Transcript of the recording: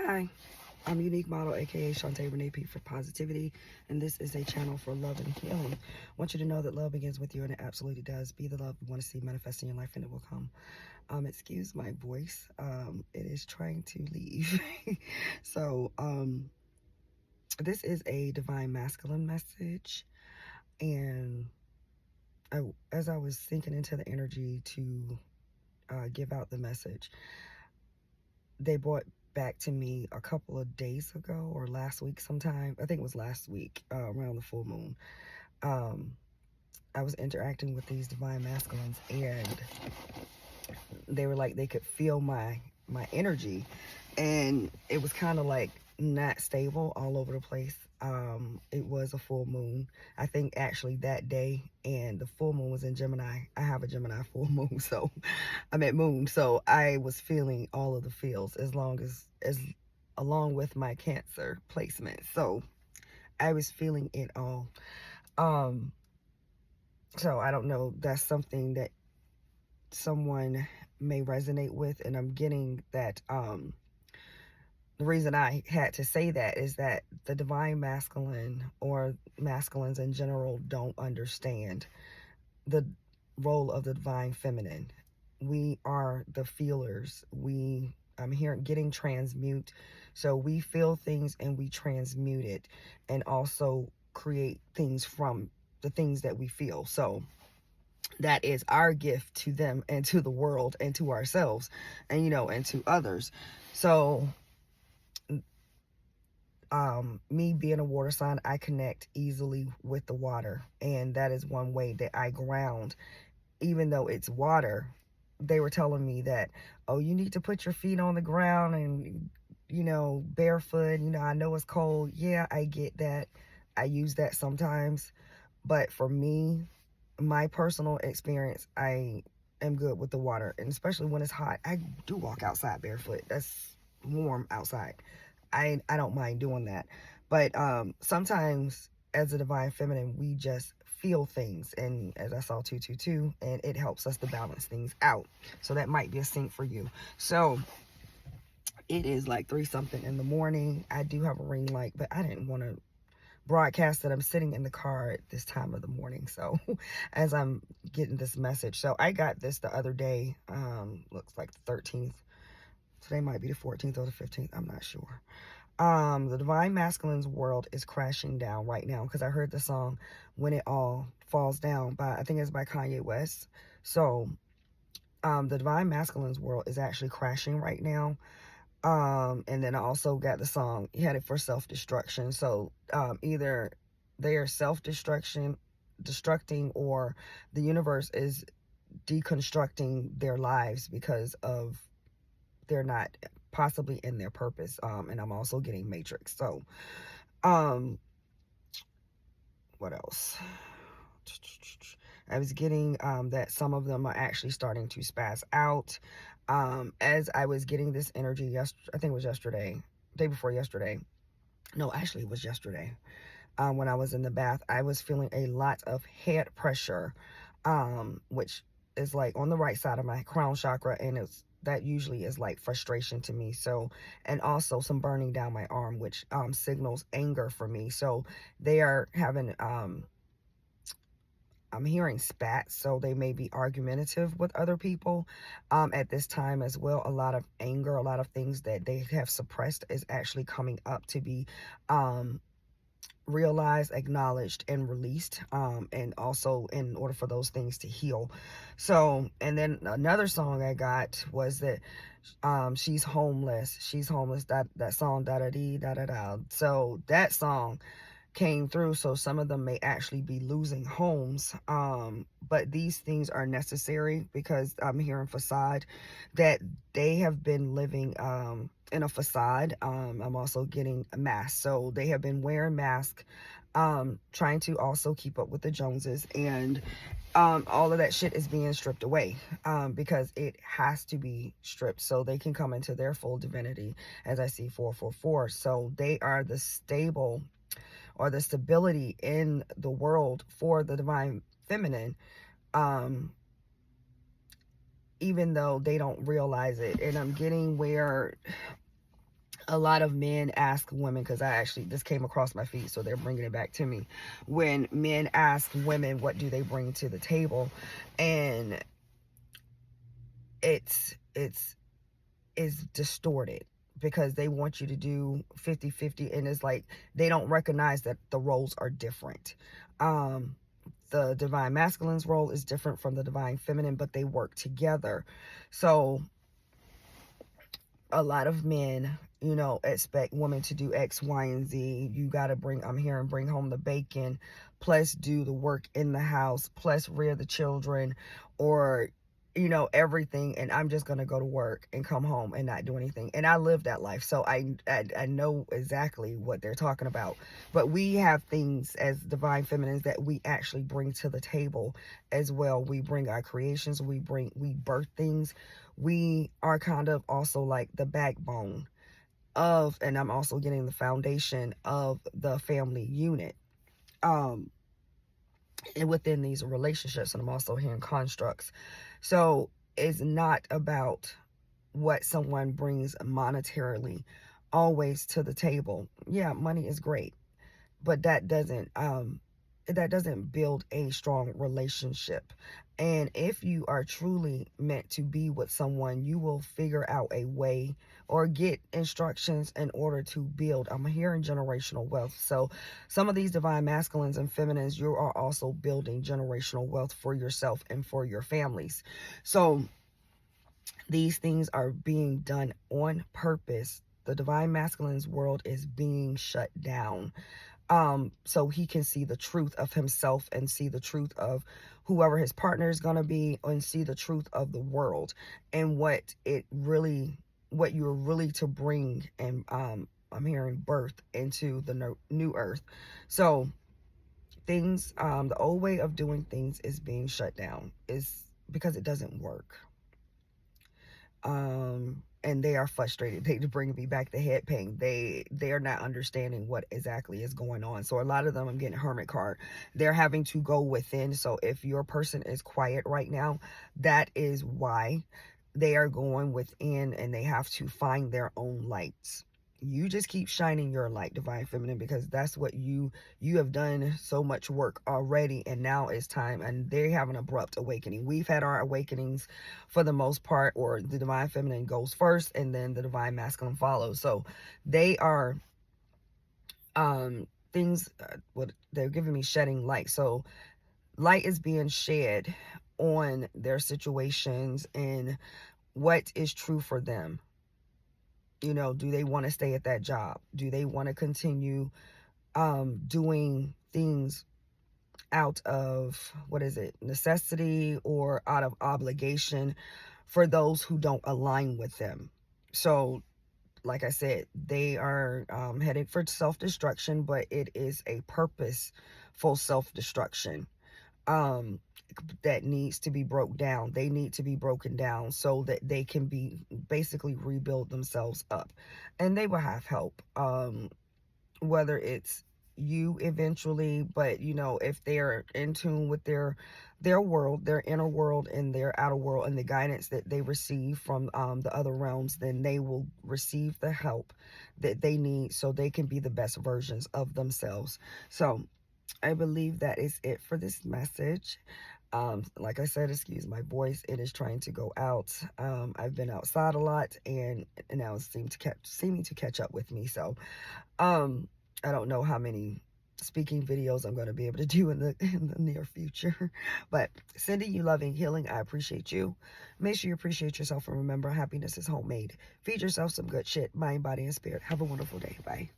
Hi, I'm Unique Model, aka Shantae Renee P for Positivity, and this is a channel for love and healing. I want you to know that love begins with you, and it absolutely does. Be the love you want to see manifest in your life, and it will come. Excuse my voice. It is trying to leave. so, this is a divine masculine message, and as I was sinking into the energy to give out the message, they brought back to me a couple of days ago or last week sometime. I think it was last week, around the full moon. Um, I was interacting with these divine masculines, and they were like they could feel my energy, and it was kind of like not stable all over the place. It was a full moon, I think, actually that day, and the full moon was in Gemini. I have a Gemini full moon, so I'm at moon, so I was feeling all of the feels as along with my Cancer placement. So I was feeling it all. Um, so I don't know. That's something that someone may resonate with, and I'm getting that. The reason I had to say that is that the divine masculine, or masculines in general, don't understand the role of the divine feminine. We are the feelers. I'm here getting transmute. So we feel things and we transmute it, and also create things from the things that we feel. So that is our gift to them and to the world and to ourselves, and and to others. So me being a water sign, I connect easily with the water, and that is one way that I ground. Even though it's water, they were telling me that, oh, you need to put your feet on the ground and barefoot. I know it's cold. Yeah, I get that. I use that sometimes, but for me, my personal experience, I am good with the water, and especially when it's hot, I do walk outside barefoot. That's warm outside. I don't mind doing that. But sometimes as a divine feminine, we just feel things, and as I saw 222, and it helps us to balance things out. So that might be a sync for you. So it is like 3 something in the morning. I do have a ring light, but I didn't want to broadcast that I'm sitting in the car at this time of the morning, so as I'm getting this message. So I got this the other day. Looks like the 13th. Today might be the 14th or the 15th, I'm not sure. The divine masculine's world is crashing down right now, because I heard the song When It All Falls Down by, I think it's by Kanye West. So the divine masculine's world is actually crashing right now. And then I also got the song Headed for Self-Destruction. So either they are destructing, or the universe is deconstructing their lives because of they're not possibly in their purpose. And I'm also getting Matrix. So what else? I was getting that some of them are actually starting to spaz out. As I was getting this energy, I think it was yesterday, day before yesterday. No, actually, it was yesterday. When I was in the bath, I was feeling a lot of head pressure, which is like on the right side of my crown chakra, and that usually is like frustration to me. So, and also some burning down my arm, which signals anger for me. So they are having I'm hearing spats, so they may be argumentative with other people at this time as well. A lot of anger, a lot of things that they have suppressed is actually coming up to be realized, acknowledged, and released, and also in order for those things to heal. So, and then another song I got was that she's homeless, that song, da da dee da da da. So that song came through. So some of them may actually be losing homes, but these things are necessary, because I'm hearing facade, that they have been living in a facade. I'm also getting a mask, so they have been wearing masks, trying to also keep up with the Joneses, and all of that shit is being stripped away, because it has to be stripped so they can come into their full divinity, as I see 444. So they are the stable, or the stability in the world for the divine feminine, even though they don't realize it. And I'm getting where a lot of men ask women, because this came across my feed, so they're bringing it back to me. When men ask women what do they bring to the table, and it's distorted, because they want you to do 50-50, and it's like they don't recognize that the roles are different. The divine masculine's role is different from the divine feminine, but they work together. So a lot of men, expect women to do X, Y, and Z. You got to bring home the bacon, plus do the work in the house, plus rear the children, or, everything. And I'm just going to go to work and come home and not do anything. And I live that life. So I know exactly what they're talking about. But we have things as divine feminines that we actually bring to the table as well. We bring our creations, we birth things. We are kind of also like the backbone of, and I'm also getting the foundation of the family unit. And within these relationships, and I'm also hearing constructs. So it's not about what someone brings monetarily always to the table. Yeah, money is great, but that doesn't build a strong relationship. And if you are truly meant to be with someone, you will figure out a way or get instructions in order to build. I'm hearing generational wealth. So some of these divine masculines and feminines, you are also building generational wealth for yourself and for your families. So these things are being done on purpose. The divine masculine's world is being shut down. So he can see the truth of himself and see the truth of whoever his partner is going to be, and see the truth of the world and what you're really to bring. And I'm hearing birth into the new earth. So things, the old way of doing things is being shut down, is because it doesn't work. And they are frustrated. They bring me back the head pain. They are not understanding what exactly is going on. So a lot of them, I'm getting hermit card. They're having to go within. So if your person is quiet right now, that is why. They are going within, and they have to find their own lights. You just keep shining your light, divine feminine, because that's what you have done so much work already, and now it's time. And they have an abrupt awakening. We've had our awakenings for the most part, or the divine feminine goes first and then the divine masculine follows. So they are what they're giving me, shedding light. So light is being shed on their situations and what is true for them. Do they want to stay at that job? Do they want to continue doing things out of, necessity, or out of obligation for those who don't align with them? So, like I said, they are headed for self-destruction, but it is a purposeful self-destruction that needs to be broke down. They need to be broken down so that they can be basically rebuild themselves up, and they will have help, whether it's you eventually, but if they're in tune with their world, their inner world and their outer world, and the guidance that they receive from the other realms, then they will receive the help that they need so they can be the best versions of themselves. So I believe that is it for this message. Like I said, excuse my voice, it is trying to go out. I've been outside a lot, and now it's seeming to catch up with me. So I don't know how many speaking videos I'm going to be able to do in the near future. But sending you loving healing. I appreciate you. Make sure you appreciate yourself, and remember, happiness is homemade. Feed yourself some good shit, mind, body, and spirit. Have a wonderful day. Bye.